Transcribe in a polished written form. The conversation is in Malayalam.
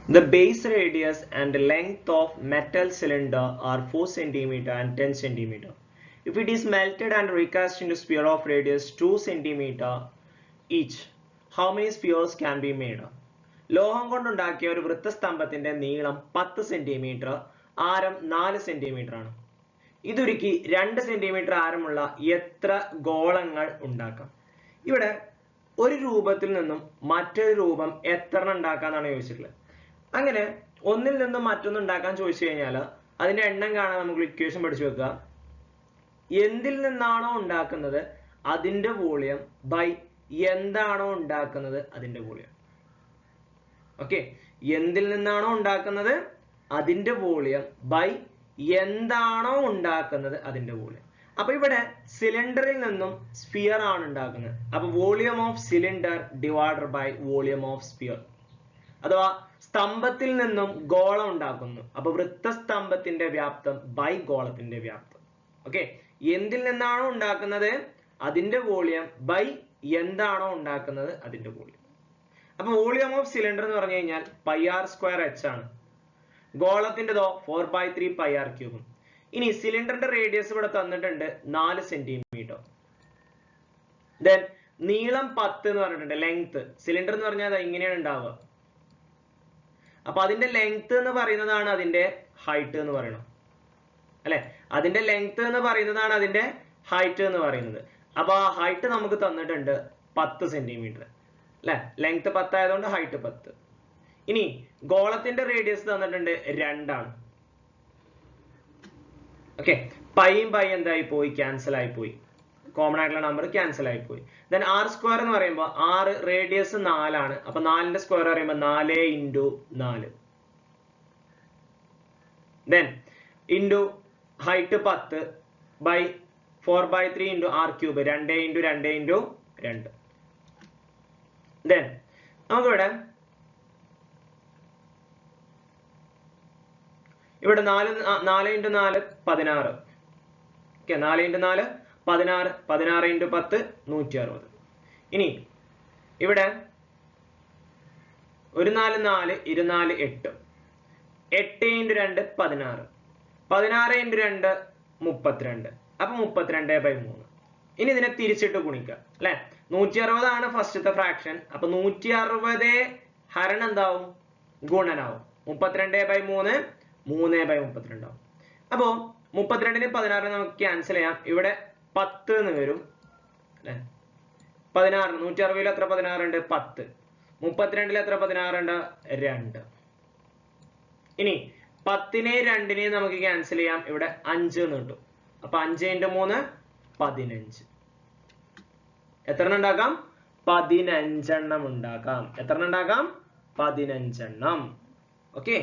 The base radius and length of metal cylinder are 4 cm and 10 cm. If it is melted and recast into sphere of radius 2 cm each, how many spheres can be made? ലോഹം കൊണ്ടുണ്ടാക്കിയ ഒരു വൃത്തസ്തംഭത്തിന്റെ നീളം 10 സെന്റിമീറ്റർ, ആരം 4 സെന്റിമീറ്റർ ആണ്. ഇതുരുക്കി 2 സെന്റിമീറ്റർ ആരമുള്ള എത്ര ഗോളങ്ങൾ ഉണ്ടാക്കാം? ഇവിടെ ഒരു രൂപത്തിൽ നിന്നും മറ്റൊരു രൂപം എത്ര ഉണ്ടാക്കാന്നാണ് ചോദിച്ചിട്ടുള്ളത്. അങ്ങനെ ഒന്നിൽ നിന്നും മറ്റൊന്ന് ഉണ്ടാക്കാൻ ചോദിച്ചു കഴിഞ്ഞാൽ അതിന്റെ എണ്ണം കാണാൻ നമുക്ക് ഇക്വേഷൻ പഠിച്ചു വെക്കുക. എന്തിൽ നിന്നാണോ ഉണ്ടാക്കുന്നത് അതിന്റെ വോളിയം ബൈ എന്താണോ ഉണ്ടാക്കുന്നത് അതിന്റെ വോളിയം. ഓക്കെ, എന്തിൽ നിന്നാണോ ഉണ്ടാക്കുന്നത് അതിന്റെ വോളിയം ബൈ എന്താണോ ഉണ്ടാക്കുന്നത് അതിന്റെ വോളിയം. അപ്പൊ ഇവിടെ സിലിണ്ടറിൽ നിന്നും സ്ഫിയർ ആണ് ഉണ്ടാക്കുന്നത്. അപ്പൊ volume of cylinder divided by volume of sphere. അഥവാ സ്തംഭത്തിൽ നിന്നും ഗോളം ഉണ്ടാക്കുന്നു. അപ്പൊ വൃത്തസ്തംഭത്തിന്റെ വ്യാപ്തം ബൈ ഗോളത്തിന്റെ വ്യാപ്തം. ഓക്കെ, എന്തിൽ നിന്നാണോ ഉണ്ടാക്കുന്നത് അതിന്റെ വോളിയം ബൈ എന്താണോ ഉണ്ടാക്കുന്നത് അതിന്റെ വോളിയം. അപ്പൊ വോളിയം ഓഫ് സിലിണ്ടർ എന്ന് പറഞ്ഞു കഴിഞ്ഞാൽ πr²h ആണ്. ഗോളത്തിൻ്റെതോ 4/3 πr³. ഇനി സിലിണ്ടറിന്റെ റേഡിയസ് ഇവിടെ തന്നിട്ടുണ്ട് 4 സെന്റിമീറ്റർ. ദെൻ നീളം 10 എന്ന് പറഞ്ഞിട്ടുണ്ട്. ലെങ്ത് സിലിണ്ടർ എന്ന് പറഞ്ഞാൽ ഇങ്ങനെയാണ് ഉണ്ടാവുക. അപ്പൊ അതിന്റെ ലെങ്ത് എന്ന് പറയുന്നതാണ് അതിന്റെ ഹൈറ്റ് എന്ന് പറയണം അല്ലെ. അതിന്റെ ലെങ്ത് എന്ന് പറയുന്നതാണ് അതിന്റെ ഹൈറ്റ് എന്ന് പറയുന്നത്. അപ്പൊ ആ ഹൈറ്റ് നമുക്ക് തന്നിട്ടുണ്ട് 10 സെന്റിമീറ്റർ അല്ലെ. ലെങ്ത് 10 ആയതുകൊണ്ട് ഹൈറ്റ് 10. ഇനി ഗോളത്തിന്റെ റേഡിയസ് തന്നിട്ടുണ്ട് 2 ആണ്. ഓക്കെ, പൈയും പൈ എന്തായി പോയി? ക്യാൻസൽ ആയി പോയി. കോമൺ ആയിട്ടുള്ള നമ്പർ ക്യാൻസൽ ആയി പോയി. ദെൻ r² എന്ന് പറയുമ്പോൾ r റേഡിയസ് 4 ആണ്. അപ്പൊ 4ന്റെ സ്ക്വയർ പറയുമ്പോൾ 4 × 4. Then into height 10 by 4/3 × r³, 2 × 2 × 2. Then നമുക്കിവിടെ ഇവിടെ 4 × 4 16. ഓക്കെ, 4 × 4 16, 16 × 10 160. ഇനി ഇവിടെ 1 4 4, 24 8, 8 × 2 16, 16 × 2 32. അപ്പൊ 32/3. ഇനി ഇതിനെ തിരിച്ചിട്ട് ഗുണിക്കുക അല്ലെ. 160 ആണ് ഫസ്റ്റത്തെ ഫ്രാക്ഷൻ. അപ്പൊ 160 ഹരണം എന്താവും? ഗുണനാവും. 32/3 3/32 ആവും. അപ്പോ 32നെ 16 നമുക്ക് ക്യാൻസൽ ചെയ്യാം. ഇവിടെ 10 എന്ന് വരും അല്ലെ. 16 160 എത്ര 16 ഉണ്ട്? 10. 32 എത്ര 16 ഉണ്ട്? 2. ഇനി 10നെ 2നെ നമുക്ക് ക്യാൻസൽ ചെയ്യാം. ഇവിടെ 5 എന്ന് കിട്ടും. അപ്പൊ 5 × 3 15. എത്ര ഉണ്ടാക്കാം? 15 എണ്ണം ഉണ്ടാക്കാം. എത്ര ഉണ്ടാക്കാം? 15 എണ്ണം. ഓക്കെ.